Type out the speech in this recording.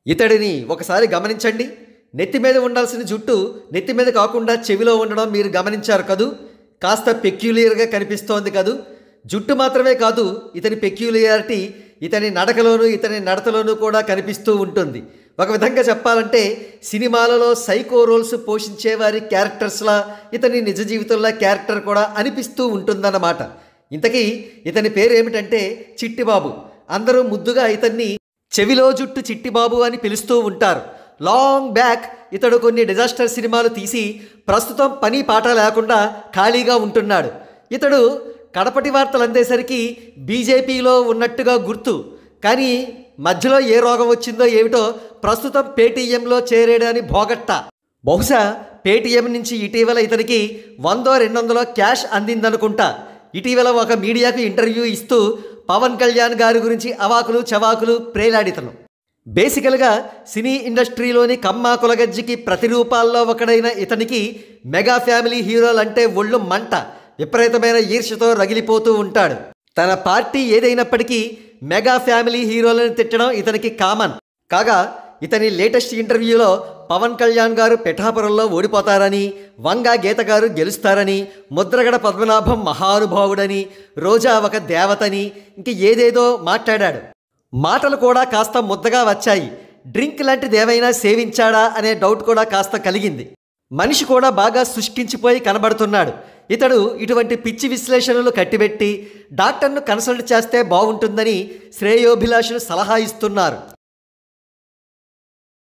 ఇతడిని ఒకసారి గమనించండి. నెత్తి మీద ఉండాల్సిన జుట్టు నెత్తి మీద కాకుండా చెవిలో ఉండడం మీరు గమనించారు కదూ? కాస్త పెక్యులియర్గా కనిపిస్తోంది కదూ? జుట్టు మాత్రమే కాదు, ఇతని పెక్యులియారిటీ ఇతని నడకలోనూ ఇతని నడతలోనూ కూడా కనిపిస్తూ ఉంటుంది. ఒక విధంగా చెప్పాలంటే సినిమాలలో సైకో రోల్స్ పోషించే వారి క్యారెక్టర్స్లా ఇతని నిజ జీవితంలో క్యారెక్టర్ కూడా అనిపిస్తూ ఉంటుందన్నమాట. ఇంతకీ ఇతని పేరు ఏమిటంటే చిట్టిబాబు. అందరూ ముద్దుగా ఇతన్ని చెవిలో జుట్టు చిట్టిబాబు అని పిలుస్తూ ఉంటారు. లాంగ్ బ్యాక్ ఇతడు కొన్ని డిజాస్టర్ సినిమాలు తీసి ప్రస్తుతం పని పాట లేకుండా ఖాళీగా ఉంటున్నాడు. ఇతడు కడపటి వార్తలు అందేసరికి బీజేపీలో ఉన్నట్టుగా గుర్తు, కానీ మధ్యలో ఏ రోగం వచ్చిందో ఏమిటో ప్రస్తుతం పేటీఎంలో చేరాడని భోగట్ట. బహుశా పేటీఎం నుంచి ఇటీవల ఇతనికి 100-200 క్యాష్ అందిందనుకుంటా. ఇటీవల ఒక మీడియాకు ఇంటర్వ్యూ ఇస్తూ పవన్ కళ్యాణ్ గారి గురించి అవాకులు చవాకులు ప్రేలాడితను. బేసికల్గా సినీ ఇండస్ట్రీలోని కమ్మా కులగజ్జికి ప్రతిరూపాల్లో ఒకడైన ఇతనికి మెగా ఫ్యామిలీ హీరోలంటే ఒళ్ళు మంట, విపరీతమైన ఈర్ష్యతో రగిలిపోతూ ఉంటాడు. తన పార్టీ ఏదైనప్పటికీ మెగా ఫ్యామిలీ హీరోలను తిట్టడం ఇతనికి కామన్. కాగా ఇతని లేటెస్ట్ ఇంటర్వ్యూలో పవన్ కళ్యాణ్ గారు పిఠాపురంలో ఓడిపోతారని, వంగా గీత గారు గెలుస్తారని, ముద్రగడ పద్మనాభం మహానుభావుడని, రోజా ఒక దేవతని, ఇంక ఏదేదో మాట్లాడాడు. మాటలు కూడా కాస్త ముద్దగా వచ్చాయి. డ్రింక్ లాంటిదేవైనా సేవించాడా అనే డౌట్ కూడా కాస్త కలిగింది. మనిషి కూడా బాగా శుష్కించిపోయి కనబడుతున్నాడు. ఇతడు ఇటువంటి పిచ్చి విశ్లేషణలు కట్టిబెట్టి డాక్టర్ను కన్సల్ట్ చేస్తే బాగుంటుందని శ్రేయోభిలాషులు సలహా ఇస్తున్నారు.